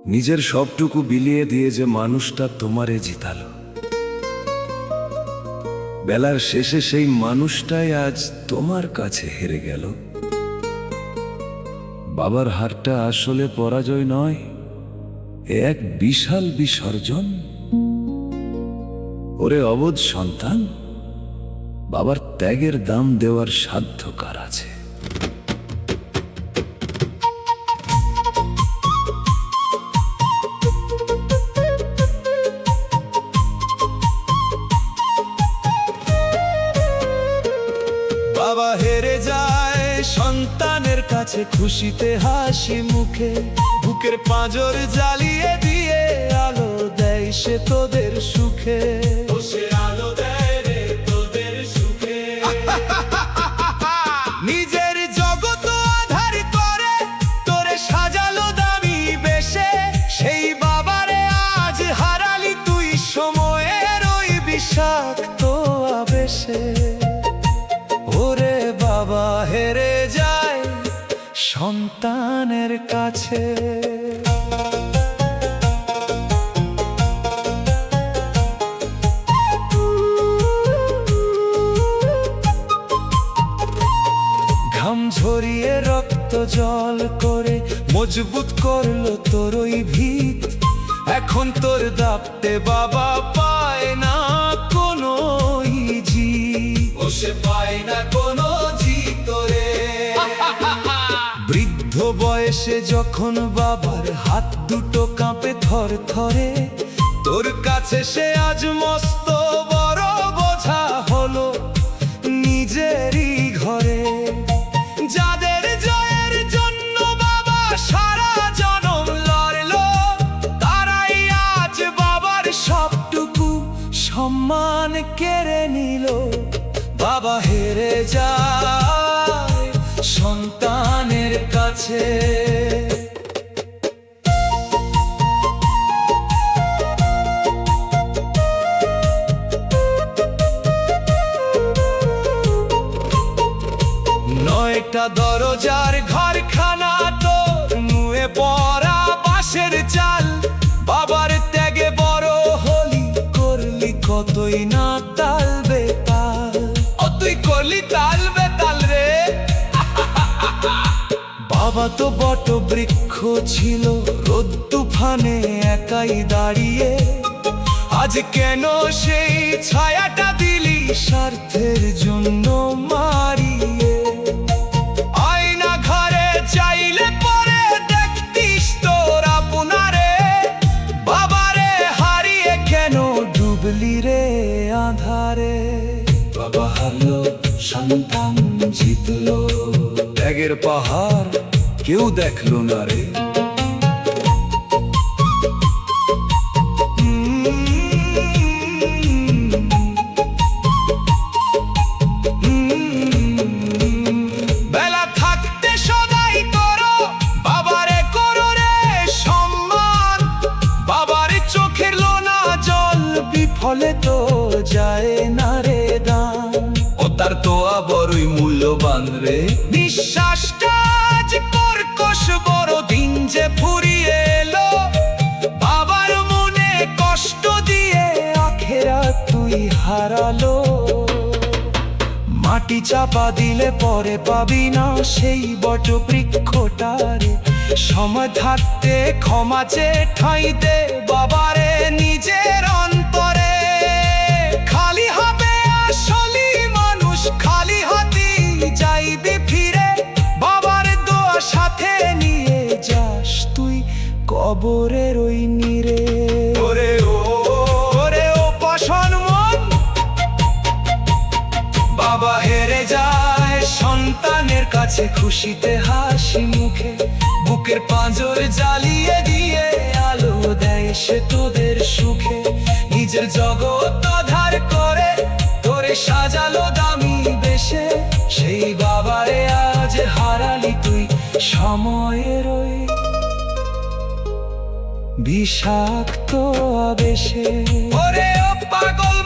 নিজের সবটুকু বিলিয়ে দিয়ে যে মানুষটা তোমারে জিতালো, বেলার শেষে সেই মানুষটাই আজ তোমার কাছে হেরে গেল। বাবার হারটা আসলে পরাজয় নয়, এ এক বিশাল বিসর্জন। ওরে অবোধ সন্তান, বাবার ত্যাগের দাম দেওয়ার সাধ্য কার আছে? বাবা হেরে যায় সন্তানের কাছে খুশিতে হাসি মুখে, বুকের পাঁজর জ্বালিয়ে দিয়ে আলো দেয় সে তোদের সুখে। আলো দেয় রে তোদের সুখে। নিজের জগৎ আধার করে তোরে সাজালো দামি বেশে, সেই বাবারে আজ হারালি তুই সময়ের ওই বিষাক্ত আবেশে। ওরে বাবা হেরে যায় সন্তানের কাছে। ঘাম ঝরিয়ে রক্ত জল করে মজবুত করলো তোর ওই ভিত। এখন তোর দাপটে বাবা পায় না কোনো জিত, সে পায় না কোনো জিত রে। বৃদ্ধ বয়সে যখন বাবার হাত দুটো কাঁপে থর থরে, তোর কাছে সে আজ মস্ত বড় বোঝা হলো নিজেরই ঘরে। যাদের জয়ের জন্য বাবা সারা জনম লড়লো, তারাই আজ বাবার সবটুকু সম্মান কেড়ে নিল। বাবা হেরে যায় সন্তানের কাছে। নয়টা দরজার ঘরখানা তোর নুয়ে পড়া বাঁশের চাল, বাবার ত্যাগে বড় হলি করলি কতই না তাল বেতাল। ও তুই করলি তাল বেতাল রে। বাবা তো বট বৃক্ষ ছিল রোদ তুফানে একাই দাঁড়িয়ে, আজ কেন সেই ছায়াটা দিলি স্বার্থের জন্য মারিয়ে। আয়না ঘরে চাইলে পরে দেখতিস তোর আপনারে, বাবারে হারিয়ে কেন ডুবলি রে আধারে। বাবা হারলো সন্তান জিতলো, ত্যাগের পাহাড় কেউ দেখলো না রে। বেলা থাকতে সদাই করো বাবারে, করো রে সম্মান। বাবার চোখের লোনা জল বিফলে তো যায় না রে দান। ও তার তো বড়ই মূল্যবান রে। বিশ্বাসটা আজ কর্কশ বড় দিন যে ফুরিয়ে এলো, বাবার মনে কষ্ট দিয়ে আখেরা তুই হারালো। মাটি চাপা দিলে পরে পাবি না সেই বট বৃক্ষটারে, সময় থাকতে ক্ষমা চেয়ে ঠাঁই দে বাবারে নিজের অন্তরে। খালি হবে আসলি মানুষ, খালি হাতি যাইবি ফিরে, বাবার দোয়া সাথে নিয়ে যাস তুই কবরের ওই নীরে। ওরে ও পাষাণ মন, বাবা হেরে যায় সন্তানের কাছে খুশিতে হাসি মুখে, বুকের পাঁজর জ্বালিয়ে দিয়ে আলো দেয় সে তোদের সুখে। নিজের জগৎ আধার করে তোরে সাজালো দামি বেশে, সেই বাবারে আজ হারালি তুই সময়ের ওই বিষাক্ত আবেশে। ওরে ও পাগল